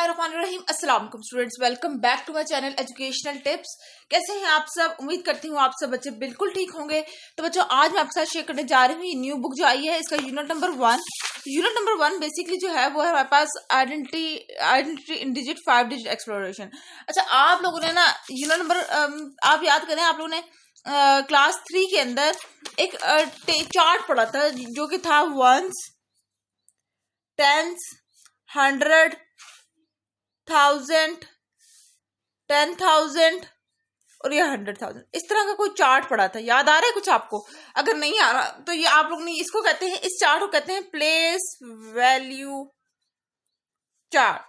बिस्मिल्लाहिर्रहमानिर्रहीम। अस्सलाम वालेकुम students, welcome back to my channel educational tips. कैसे हैं आप सब? उम्मीद करती हूँ आप सब बच्चे बिल्कुल ठीक होंगे। तो बच्चों, आज मैं आपके साथ शेयर करने जा रही हूँ न्यू बुक जो आई है, इसका यूनिट नंबर 1 बेसिकली जो है वो है हमारे पास identity in digit 5 digit exploration. अच्छा, आप लोगों ने ना यूनिट नंबर आप याद करें, आप लोगों ने क्लास 3 के अंदर एक चार्ट पढ़ा था जो कि था 1s, 10s, 100, 1000, 10,000 और ये 100,000। इस तरह का कोई चार्ट पड़ा था, याद आ रहा है कुछ आपको? अगर नहीं आ रहा तो ये आप लोग ने इसको कहते हैं, इस चार्ट को कहते हैं प्लेस वैल्यू चार्ट।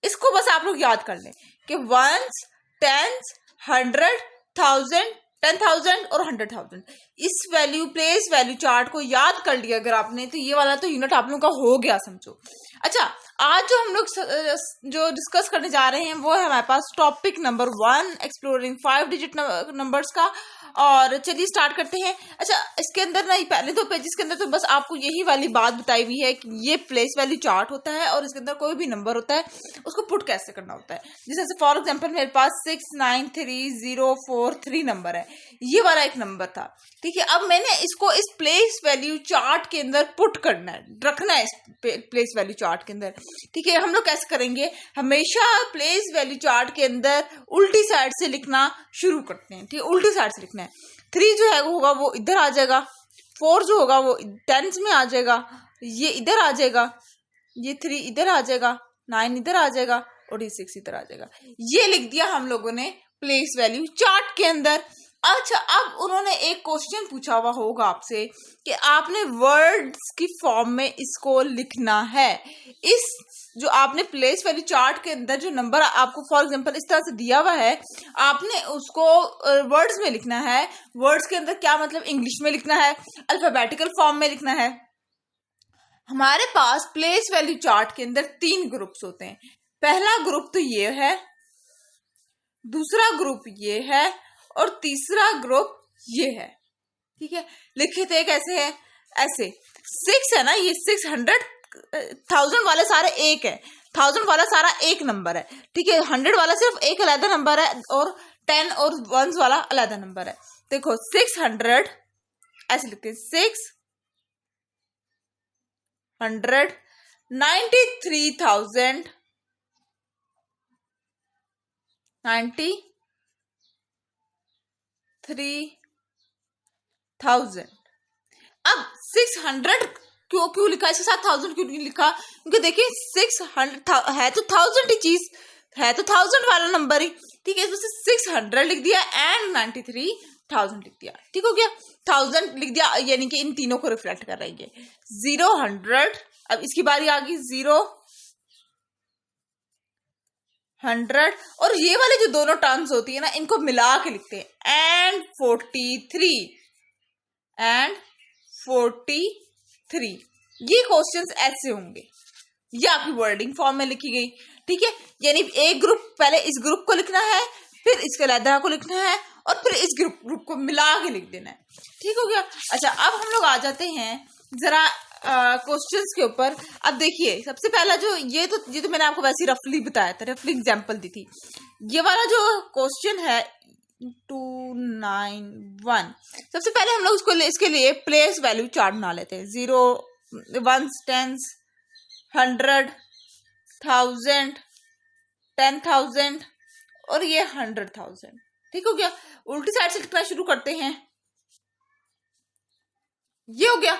इसको बस आप लोग याद कर लें कि 1s, 10s, 100, 1000, 10,000 और 100,000। इस प्लेस वैल्यू चार्ट को याद कर लिया अगर आपने, तो ये वाला तो यूनिट आप लोगों का हो गया समझो। अच्छा, आज जो हम लोग जो डिस्कस करने जा रहे हैं वो है हमारे पास topic number 1, exploring 5 digit numbers का। और चलिए स्टार्ट करते हैं। अच्छा, इसके अंदर ना पहले 2 पेजेस के अंदर तो बस आपको यही वाली बात बताई हुई है कि ये प्लेस वैल्यू चार्ट होता है और इसके अंदर कोई भी नंबर होता है उसको पुट कैसे करना होता है। जैसे फॉर एग्जांपल मेरे पास 693,043 नंबर है, ये वाला एक नंबर था, ठीक है। अब मैंने इसको इस प्लेस वैल्यू चार्ट के अंदर पुट करना है, रखना है इस प्लेस वैल्यू चार्ट के अंदर, ठीक है। हम लोग कैसे करेंगे? हमेशा प्लेस वैल्यू चार्ट के अंदर उल्टी साइड से लिखना शुरू करते हैं, ठीक है। उल्टी साइड से लिखना है। 3 जो है वो होगा वो इधर आ जाएगा, 4 जो होगा वो 10s में आ जाएगा, ये इधर आ जाएगा, ये 3 इधर आ जाएगा, 9 इधर आ जाएगा और ये 6 इधर आ जाएगा। ये लिख दिया हम लोगों ने प्लेस वैल्यू चार्ट के अंदर। अच्छा, अब उन्होंने एक क्वेश्चन पूछा हुआ होगा आपसे कि आपने वर्ड्स की फॉर्म में इसको लिखना है। इस जो आपने प्लेस वैल्यू चार्ट के अंदर जो नंबर आपको फॉर एग्जांपल इस तरह से दिया हुआ है, आपने उसको वर्ड्स में लिखना है। वर्ड्स के अंदर क्या मतलब? इंग्लिश में लिखना है, अल्फाबेटिकल फॉर्म में लिखना है। हमारे पास प्लेस वैल्यू चार्ट के अंदर 3 ग्रुप्स होते हैं। पहला ग्रुप तो ये है, दूसरा ग्रुप ये है और तीसरा ग्रुप ये है, ठीक है। लिखे थे कैसे है? ऐसे 6 है ना, ये 600, 1000 वाले सारे एक है, 1000 वाला सारा एक नंबर है, ठीक है। 100 वाला सिर्फ एक अलग नंबर है और 10 और 1s वाला अलग नंबर है। देखो 600 ऐसे लिखते हैं, 600, 93,000, 93,000। अब 600 क्यों लिखा, इसके साथ 1000 क्यों नहीं लिखा? क्योंकि देखिए 600 है तो 1000 ही चीज है, तो 1000 वाला नंबर ही, ठीक है। इसमें 600 लिख दिया एंड 93,000 लिख दिया, ठीक हो गया। 1000 लिख दिया, यानी कि इन तीनों को रिफ्लेक्ट कर रही है। 0, 100, अब इसकी बारी आ गई 0, 100 और ये वाले जो दोनों टर्म्स होती है ना, इनको मिला के लिखते हैं एंड 43। ये क्वेश्चंस ऐसे होंगे, ये आपकी वर्डिंग फॉर्म में लिखी गई, ठीक है। यानी एक ग्रुप पहले इस ग्रुप को लिखना है, फिर इसके अलग को लिखना है और फिर इस ग्रुप को मिला के लिख देना है, ठीक हो गया। अच्छा, अब हम लोग आ जाते हैं जरा क्वेश्चंस के ऊपर। अब देखिए सबसे पहला जो ये तो मैंने आपको वैसे रफली बताया था, रफली एग्जांपल दी थी। ये वाला जो क्वेश्चन है 291, सबसे पहले हम लोग इसके लिए प्लेस वैल्यू चार्ट बना लेते हैं। 0, 1s, 10s, 100, 1000, 10,000 और ये 100,000, ठीक हो गया। उल्टी साइड से लिखना शुरू करते हैं। ये हो गया,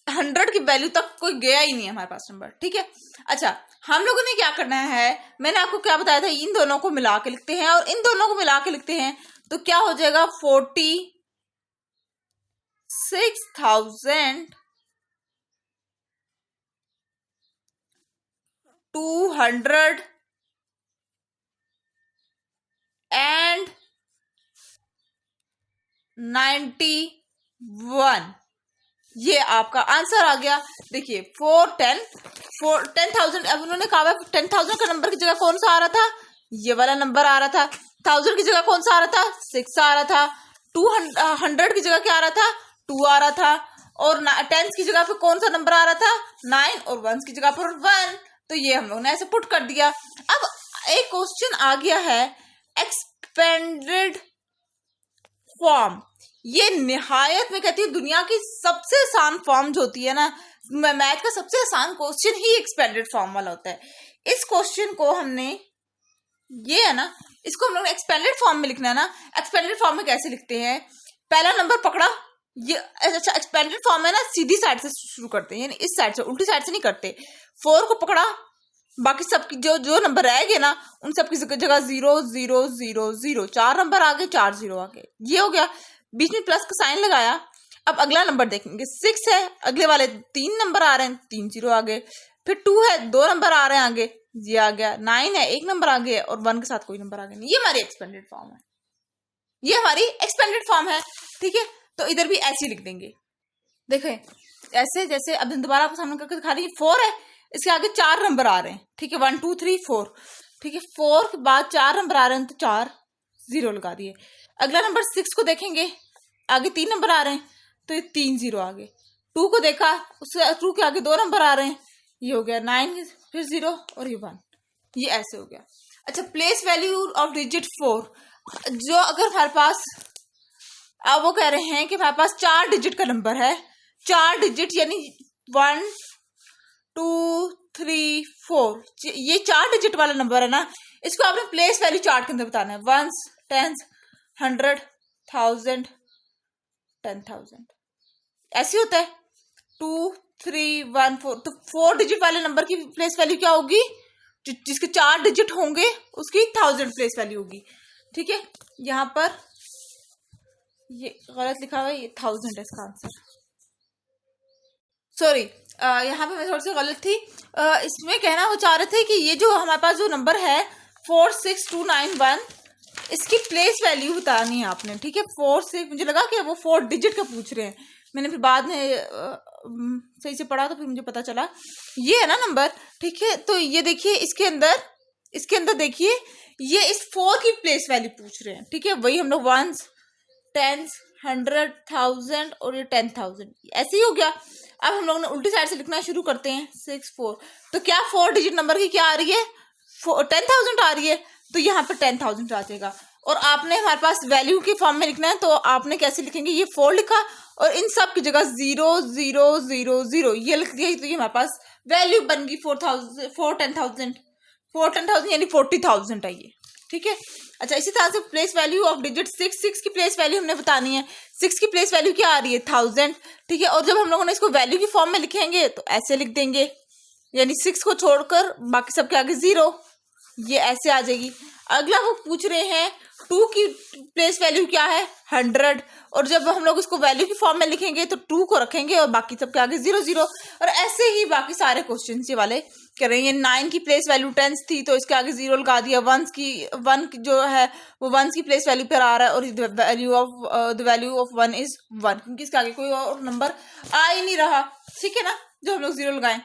100 की वैल्यू तक कोई गया ही नहीं है हमारे पास नंबर, ठीक है। अच्छा, हम लोगों ने क्या करना है, मैंने आपको क्या बताया था, इन दोनों को मिला के लिखते हैं और इन दोनों को मिला के लिखते हैं तो क्या हो जाएगा 46,200 and 91। ये आपका आंसर आ गया। देखिए 10,000, अब उन्होंने कहा 10,000 का नंबर की जगह कौन सा आ रहा था? ये वाला नंबर आ रहा था। 1000 की जगह कौन सा आ रहा था? 6 आ रहा था। 200 की जगह क्या आ रहा था? 2 आ रहा था। और 10 की जगह पे कौन सा नंबर आ रहा था? 9 और 1 की जगह पर 1। तो ये हम लोग ने ऐसे पुट कर दिया। अब एक क्वेश्चन आ गया है एक्सपेंडेड फॉर्म। ये निहायत में कहती है दुनिया की सबसे आसान फॉर्म जो होती है ना, मैथ का सबसे आसान क्वेश्चन ही एक्सपेंडेड फॉर्म वाला होता है। इस क्वेश्चन को हमने, ये है ना, इसको हम लोग एक्सपेंडेड फॉर्म में लिखना है ना। एक्सपेंडेड फॉर्म में कैसे लिखते हैं, पहला नंबर पकड़ा, ये अच्छा एक्सपेंडेड फॉर्म है ना, सीधी साइड से शुरू करते हैं, यानी इस साइड से, उल्टी साइड से नहीं करते। 4 को पकड़ा, बाकी सबकी जो नंबर रह गए ना उन सबकी जगह 0 0 0 0, 4 नंबर आगे, 4 0 आगे, ये हो गया। बीच में प्लस का साइन लगाया। अब अगला नंबर देखेंगे, 6 है, अगले वाले 3 नंबर आ रहे हैं, 3 0 आगे। फिर 2 है, 2 नंबर आ रहे हैं आगे, ये आ गया। 9 है, 1 नंबर आगे है, और 1 के साथ कोई नंबर आगे नहीं। ये हमारी एक्सपेंडेड फॉर्म है, ये हमारी एक्सपेंडेड फॉर्म है। ठीक है, तो इधर भी ऐसे ही लिख देंगे। देखें ऐसे, जैसे अब दोबारा आपको सामने करके दिखा रही है, 4 है, इसके आगे 4 नंबर आ रहे हैं। ठीक है, 1 2 3 4। ठीक है, 4 के बाद 4 नंबर आ रहे हैं, तो 4 0 लगा दिए। अगला नंबर 6 को देखेंगे, आगे 3 नंबर आ रहे हैं, तो ये 3 0 आगे। 2 को देखा, उसके 2 के आगे 2 नंबर आ रहे हैं, ये हो गया 9, फिर 0 और ये 1, ये ऐसे हो गया। अच्छा, प्लेस वैल्यू ऑफ डिजिट 4, जो अगर हमारे पास, अब वो कह रहे हैं कि हमारे पास 4 डिजिट का नंबर है, 4 डिजिट यानी 1 2 3 4, ये 4 डिजिट वाला नंबर है ना, इसको आपने प्लेस वैल्यू चार्ट के अंदर बताना है। 1s 10s 100 1000 10,000, ऐसे होता है। 2 3 1 4, तो 4 डिजिट वाले नंबर की प्लेस वैल्यू क्या होगी, जिसके 4 डिजिट होंगे उसकी 1000 प्लेस वैल्यू होगी। ठीक है, यहाँ पर ये गलत लिखा हुआ है, ये 1000 है इसका आंसर, सॉरी, यहाँ पे मैं थोड़ी सी गलत थी। इसमें कहना वो चाह रहे थे कि ये जो हमारे पास जो नंबर है 46291, इसकी प्लेस वैल्यू बतानी है आपने। ठीक है, 4 से मुझे लगा कि वो 4 डिजिट का पूछ रहे हैं, मैंने फिर बाद में सही से पढ़ा तो फिर मुझे पता चला ये है ना नंबर। ठीक है, तो ये देखिए इसके अंदर देखिए ये इस 4 की प्लेस वैल्यू पूछ रहे हैं। ठीक है, वही हम लोग 1s 10s 100 1000 और ये 10,000 ऐसे ही हो गया। अब हम लोग ने उल्टी साइड से लिखना शुरू करते हैं। 6 4, तो क्या 4 डिजिट नंबर की क्या आ रही है, 10,000 आ रही है, तो यहाँ पर 10,000 आ जाएगा। और आपने हमारे पास वैल्यू के फॉर्म में लिखना है, तो आपने कैसे लिखेंगे, ये 4 लिखा और इन सब की जगह 0 0 0 0 ये लिख दिया, तो ये हमारे पास वैल्यू बन गई 10,000 यानी 40,000 है ये। ठीक है, अच्छा इसी तरह से प्लेस वैल्यू ऑफ डिजिट 6 की प्लेस वैल्यू हमने बतानी है। 6 की प्लेस वैल्यू क्या आ रही है, 1000। ठीक है, और जब हम लोगों ने इसको वैल्यू की फॉर्म में लिखेंगे तो ऐसे लिख देंगे, यानी 6 को छोड़कर बाकी सबके आगे 0, ये ऐसे आ जाएगी। अगला वो पूछ रहे हैं 2 की प्लेस वैल्यू क्या है, 100, और जब हम लोग इसको वैल्यू की फॉर्म में लिखेंगे तो 2 को रखेंगे और बाकी सबके आगे 0 0, और ऐसे ही बाकी सारे क्वेश्चन ये वाले करेंगे। 9 की प्लेस वैल्यू 10 थी, तो इसके आगे 0 लगा दिया। 1 जो है वो 1 की प्लेस वैल्यू पर आ रहा है, और द वैल्यू ऑफ 1 इज 1, क्योंकि इसके आगे कोई और नंबर आ ही नहीं रहा। ठीक है ना, जो हम लोग 0 लगाएं।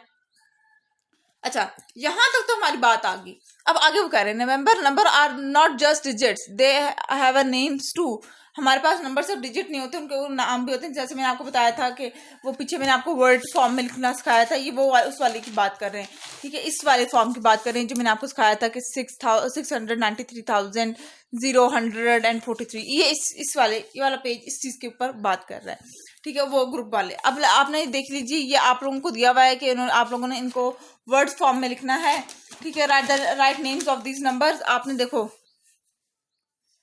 अच्छा, यहां तक तो हमारी बात आ गई। अब आगे वो कह रहे हैं number are not just digits, they have a names too. हमारे पास नंबर सिर्फ डिजिट नहीं होते, उनके वो नाम भी होते हैं। जैसे मैंने आपको बताया था कि वो पीछे मैंने आपको वर्ड फॉर्म में लिखना सिखाया था, ये वो उस वाले की बात कर रहे हैं। ठीक है, इस वाले फॉर्म की बात कर रहे हैं जो मैंने आपको सिखाया था कि 693,000 143, ये इस वाले ये वाला पेज इस चीज के ऊपर बात कर रहा है। ठीक है, वो ग्रुप वाले। अब आपने देख लीजिए, ये आप लोगों को दिया हुआ है कि आप लोगों ने इनको वर्ड फॉर्म में लिखना है। ठीक है, right names of these numbers. आपने देखो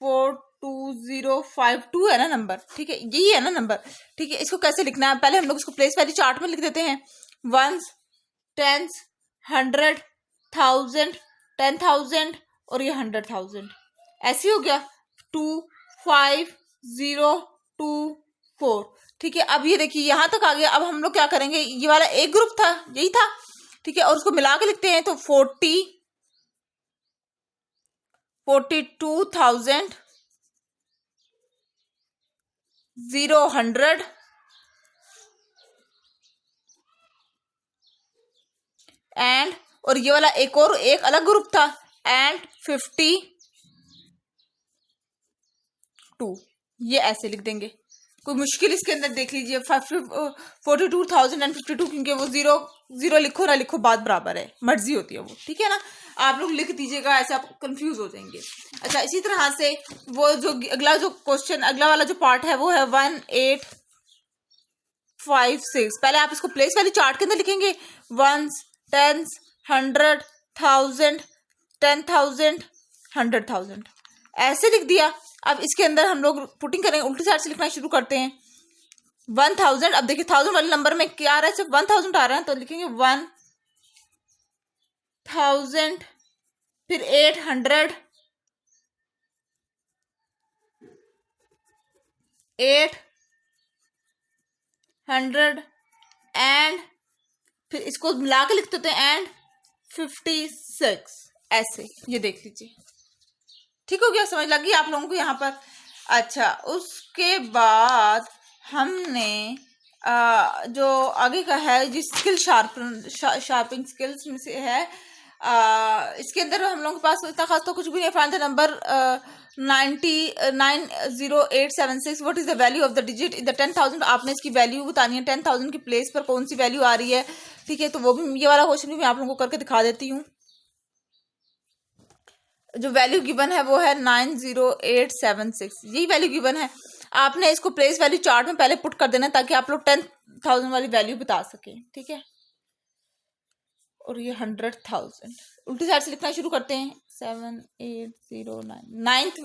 42052 है ना नंबर। ठीक है, यही है ना नंबर। ठीक है, इसको कैसे लिखना है, पहले हम लोग इसको प्लेस वैल्यू चार्ट में लिख देते हैं। 1s 10s 100 1000 10,000 और ये 100,000 ऐसे हो गया। 2 5 0 2 4। ठीक है, अब ये देखिए यहां तक आ गया। अब हम लोग क्या करेंगे, ये वाला एक ग्रुप था, यही था। ठीक है, और उसको मिला के लिखते हैं, तो 42,000 100 एंड, और ये वाला एक अलग ग्रुप था, एंड 52, ये ऐसे लिख देंगे। कोई मुश्किल इसके अंदर देख लीजिए 42,052, क्योंकि वो जीरो जीरो लिखो ना लिखो बात बराबर है, मर्जी होती है वो, ठीक है ना। आप लोग लिख दीजिएगा, ऐसे आप कंफ्यूज हो जाएंगे। अच्छा, इसी तरह से वो जो अगला जो क्वेश्चन, अगला वाला जो पार्ट है वो है 1856। पहले आप इसको प्लेस वाली चार्ट के अंदर लिखेंगे, 1s 10s 100 1000 10,000 100,000 ऐसे लिख दिया। अब इसके अंदर हम लोग पुटिंग करेंगे, उल्टी साइड से लिखना शुरू करते हैं। 1000, अब देखिए 1000 वाले नंबर में क्या आ रहा है, सिर्फ 1000 आ रहा है, तो लिखेंगे 1000, फिर 800 एंड फिर इसको मिला के लिखते हैं एंड 56 ऐसे, ये देख लीजिए। ठीक हो गया, समझ लगी आप लोगों को यहाँ पर। अच्छा, उसके बाद हमने जो आगे का है जिस स्किल शार्पिंग स्किल्स में से है, इसके अंदर हम लोगों के पास इतना खास तो कुछ भी नहीं। Find the number 90876, what is the value of the digit in the 10,000। आपने इसकी वैल्यू बतानी है, 10,000 की प्लेस पर कौन सी वैल्यू आ रही है, ठीक है। तो वो भी, ये वाला क्वेश्चन भी मैं आप लोगों को करके दिखा देती हूँ। जो वैल्यू गिवन है वो है 90876, यही वैल्यू गिवन है। आपने इसको प्लेस वैल्यू चार्ट में पहले पुट कर देना ताकि आप लोग 10,000 वाली वैल्यू बता सकें, ठीक है। और ये 100,000 उल्टी साइड से लिखना शुरू करते हैं। 7809 नाइन्थ,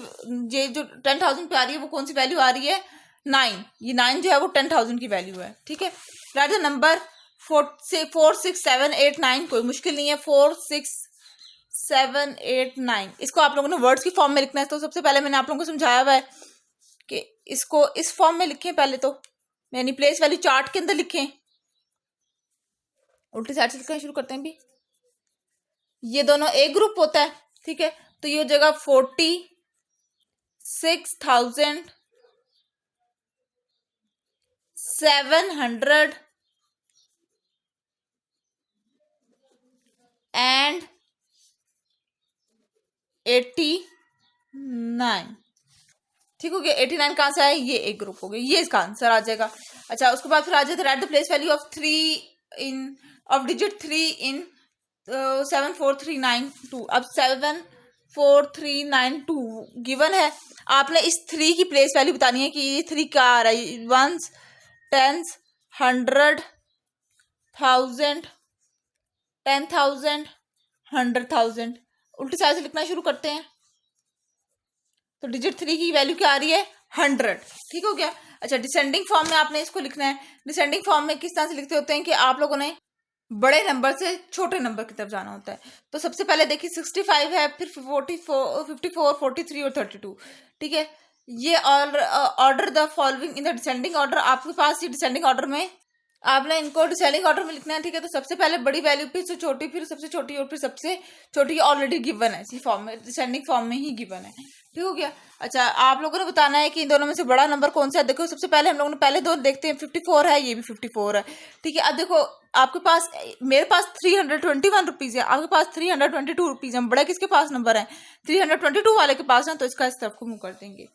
ये जो 10,000 पे आ रही है वो कौन सी वैल्यू आ रही है, 9। ये 9 जो है वो 10,000 की वैल्यू है, ठीक है। राइट द नंबर 46789, कोई मुश्किल नहीं है, 46789। इसको आप लोगों ने वर्ड्स की फॉर्म में लिखना है। तो सबसे पहले मैंने आप लोगों को समझाया हुआ है कि इसको इस फॉर्म में लिखें पहले, तो यानी प्लेस वैल्यू चार्ट के अंदर लिखें। उल्टी साइड से लिखना शुरू करते हैं भी। ये दोनों एक ग्रुप होता है, ठीक है। तो ये हो जाएगा 46,700 एंड 89, ठीक हो गया। 89 कहाँ से आया, ये एक ग्रुप हो गया, ये इसका आंसर आ जाएगा। अच्छा, उसके बाद फिर आ जाता है right the place value of 3 in of digit 3 इन 74392। अब 74392 गिवन है, आपने इस 3 की प्लेस वैल्यू बतानी है कि ये 3 क्या आ रहा है, 1s 10s 100 1000 10,000 100,000। उल्टी साइड से लिखना शुरू करते हैं। तो डिजिट 3 की वैल्यू क्या आ रही है, 100, ठीक हो गया। अच्छा, डिसेंडिंग फॉर्म में आपने इसको लिखना है। डिसेंडिंग फॉर्म में किस तरह से लिखते होते हैं कि आप लोगों ने बड़े नंबर से छोटे नंबर की तरफ जाना होता है। तो सबसे पहले देखिए 65 है, फिर 44 54 43 और 32, ठीक है। ये order the following in the descending order. आपके पास ये डिसेंडिंग ऑर्डर में आपने इनको डिसेंडिंग ऑर्डर में लिखना है, ठीक है। तो सबसे पहले बड़ी वैल्यू, फिर से छोटी, फिर सबसे छोटी और फिर सबसे छोटी ऑलरेडी गिवन है इसी फॉर्म में, डिसेंडिंग फॉर्म में ही गिवन है, ठीक हो गया। अच्छा, आप लोगों ने बताना है कि इन दोनों में से बड़ा नंबर कौन सा है। देखो सबसे पहले हम लोगों ने पहले दो देखते हैं, 54 है, ये भी 54 है, ठीक है। अब देखो आपके पास, मेरे पास 321 रुपीज है, आपके पास 322 रुपीज है। बड़ा किसके पास नंबर है, 322 वाले के पास है, तो इसका इस तरफ को मुंह कर देंगे,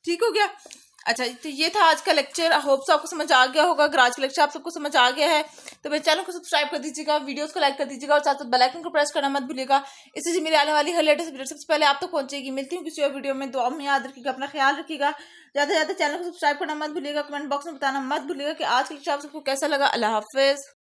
ठीक हो गया। अच्छा, तो ये था आज का लेक्चर। आई होप सो आपको समझ आ गया होगा। अगर आज का लेक्चर आप सबको समझ आ गया है तो मेरे चैनल को सब्सक्राइब कर दीजिएगा, वीडियोस को लाइक कर दीजिएगा और साथ साथ बेल आइकन को प्रेस करना मत भूलिएगा। इससे जी मेरी आने वाली हर लेटेस्ट वीडियो सबसे पहले आप तक पहुंचेगी। मिलती हूँ किसी और वीडियो में, दुआ में याद रखिएगा, अपना ख्याल रखिएगा। ज्यादा से ज्यादा चैनल को सब्सक्राइब करना मत भूलिएगा, कमेंट बॉक्स में बताना मत भूलिएगा कि आज का लेक्चर आप सबको कैसा लगा। अल्लाह हाफिज।